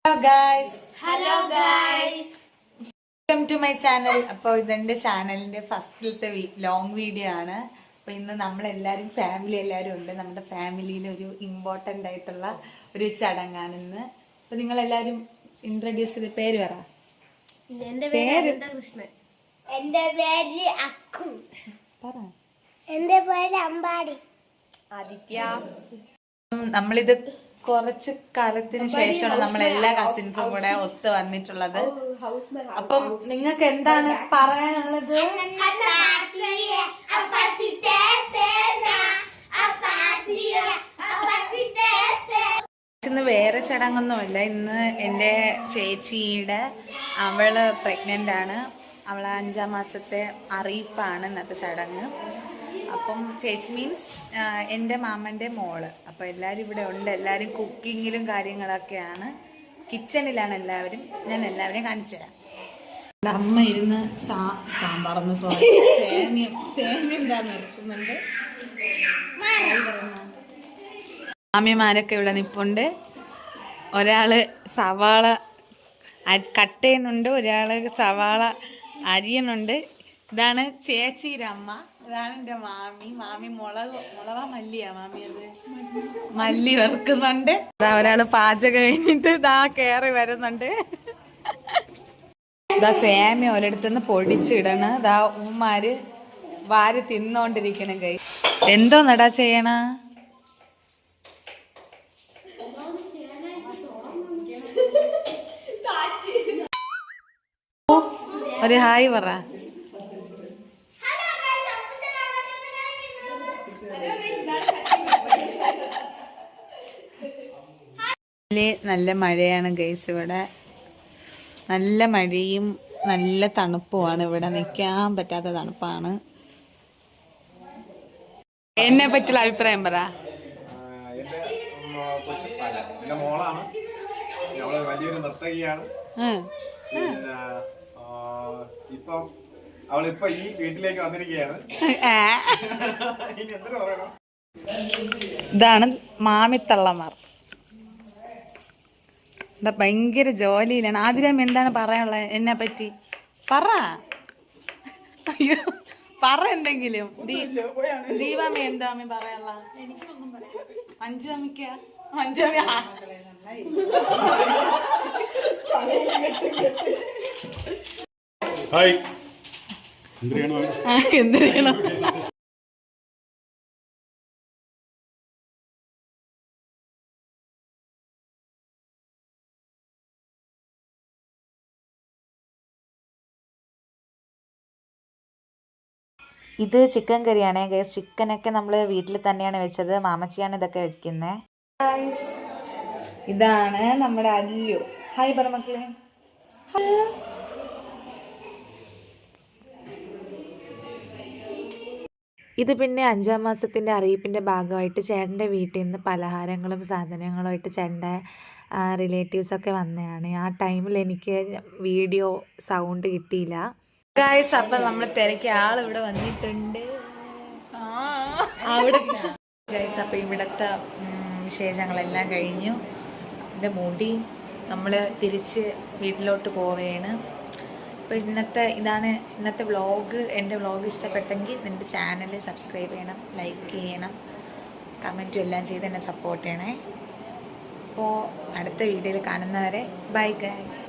Hello guys welcome to my channel. അപ്പോൾ ഇതെന്റെ ചാനലിന്റെ ഫസ്റ്റിലത്തെ ലോങ് വീഡിയോ ആണ്. അപ്പൊ ഇന്ന് നമ്മളെല്ലാരും ഫാമിലി എല്ലാരും ഉണ്ട്. നമ്മുടെ ഫാമിലിയിൽ ഒരു ഇമ്പോർട്ടന്റ് ആയിട്ടുള്ള ഒരു ചടങ്ങാണ് ഇന്ന്. അപ്പൊ നിങ്ങൾ എല്ലാരും ഇൻട്രൊഡ്യൂസ് ചെയ്ത് പേര് പറ. എന്റെ പേര് കൃഷ്ണൻ. എന്റെ പേര് അക്കു. പറ. എന്റെ പേര് അമ്പാടി. ആദിത്യ. നമ്മളിത് കുറച്ച് കാലത്തിന് ശേഷമാണ് നമ്മൾ എല്ലാ കസിൻസും കൂടെ ഒത്തു വന്നിട്ടുള്ളത്. അപ്പം നിങ്ങൾക്ക് എന്താണ് പറയാനുള്ളത്? ഇന്ന് വേറെ ചടങ്ങൊന്നുമല്ല. ഇന്ന് എൻ്റെ ചേച്ചിയുടെ അവള് പ്രഗ്നന്റ് ആണ്. അവളെ 5-ാം മാസത്തെ അറിയിപ്പാണ് ഇന്നത്തെ ചടങ്ങ്. അപ്പം ചേച്ചി മീൻസ് എൻ്റെ മാമൻ്റെ മോള്. അപ്പോൾ എല്ലാവരും ഇവിടെ ഉണ്ട്. എല്ലാവരും കുക്കിങ്ങിലും കാര്യങ്ങളൊക്കെയാണ്. കിച്ചണിലാണ് എല്ലാവരും. ഞാൻ എല്ലാവരെയും കാണിച്ചു തരാം. അമ്മ ഇരുന്ന് സാമ്പാറന്ന് സേമിയം എന്താന്ന് എടുക്കുന്നുണ്ട്. മാമിമാരൊക്കെ ഇവിടെ നിൽപ്പുണ്ട്. ഒരാള് സവാള കട്ട് ചെയ്യുന്നുണ്ട്, ഒരാള് സവാള അരിയണുണ്ട്. ഇതാണ് ചേച്ചിയുടെ അമ്മ, ഇതാണ് എൻ്റെ മാമി മുളകാ മല്ലിയാ മാമി, അത് മല്ലി വറുക്കുന്നുണ്ട്. ഒരാള് പാചകം കഴിഞ്ഞിട്ട് ഇതാ കേറി വരുന്നുണ്ട്. ഇതാ സേമിയ ഒരിടത്തുനിന്ന് പൊടിച്ചിടണ്. ഇതാ ഉമ്മാര് വാരി തിന്നോണ്ടിരിക്കണം. കൈ എന്തോന്നടാ ചെയ്യണ? ഒരു ഹായ് പറ. നല്ല മഴയാണ് ഗൈസ്. ഇവിടെ നല്ല മഴയും നല്ല തണുപ്പുമാണ്. ഇവിടെ നിൽക്കാൻ പറ്റാത്ത തണുപ്പാണ്. എന്നെ പറ്റിയുള്ള അഭിപ്രായം പറ. എന്റെ മോളാണ്, വലിയൊരു നർത്തകിയാണ്. ഇപ്പം അവളിപ്പോ ഈ വീട്ടിലേക്ക് വന്നിരിക്കുകയാണ്. ഇനി എന്തിനു പറയണം? ഇതാണ് മാമിത്തള്ളമാർ. ഭയങ്കര ജോലിയിലാണ്. ആദ്യം എന്താണ് പറയാനുള്ളത് എന്നെ പറ്റി? പറ. അയ്യോ പറ എന്തെങ്കിലും. ദീപാമ്മ എന്താ അമ്മ പറയാനുള്ള? മഞ്ജുഅമ്മയ്ക്ക് എന്തിനാണോ ഇത് ചിക്കൻ കറിയാണ് ഗൈസ്. ചിക്കനൊക്കെ നമ്മൾ വീട്ടിൽ തന്നെയാണ് വെച്ചത്. മാമച്ചിയാണ് ഇതൊക്കെ വെക്കുന്നത്. ഇതാണ് നമ്മുടെ അല്ലു. ഹായ് പറ മക്കളെ. ഇത് പിന്നെ 5-ാം മാസത്തിൻ്റെ അറിയിപ്പിൻ്റെ ഭാഗമായിട്ട് ചേട്ടൻ്റെ വീട്ടിൽ നിന്ന് പലഹാരങ്ങളും സാധനങ്ങളുമായിട്ട് ചേട്ടൻ്റെ റിലേറ്റീവ്സൊക്കെ വന്നതാണ്. ആ ടൈമിൽ എനിക്ക് വീഡിയോ സൗണ്ട് കിട്ടിയില്ല. അപ്പം നമ്മൾ തിരക്കിയ ആളിവിടെ വന്നിട്ടുണ്ട്. അവിടെ അപ്പം ഇവിടുത്തെ വിശേഷങ്ങളെല്ലാം കഴിഞ്ഞു. എൻ്റെ മുടി നമ്മൾ തിരിച്ച് വീട്ടിലോട്ട് പോവുകയാണ്. അപ്പോൾ ഇന്നത്തെ വ്ളോഗ്. എൻ്റെ വ്ളോഗ് ഇഷ്ടപ്പെട്ടെങ്കിൽ എൻ്റെ ചാനൽ സബ്സ്ക്രൈബ് ചെയ്യണം, ലൈക്ക് ചെയ്യണം, കമൻറ്റും എല്ലാം ചെയ്ത് എന്നെ സപ്പോർട്ട് ചെയ്യണേ. അപ്പോൾ അടുത്ത വീഡിയോയിൽ കാണുന്നവരെ ബൈ ഗൈസ്.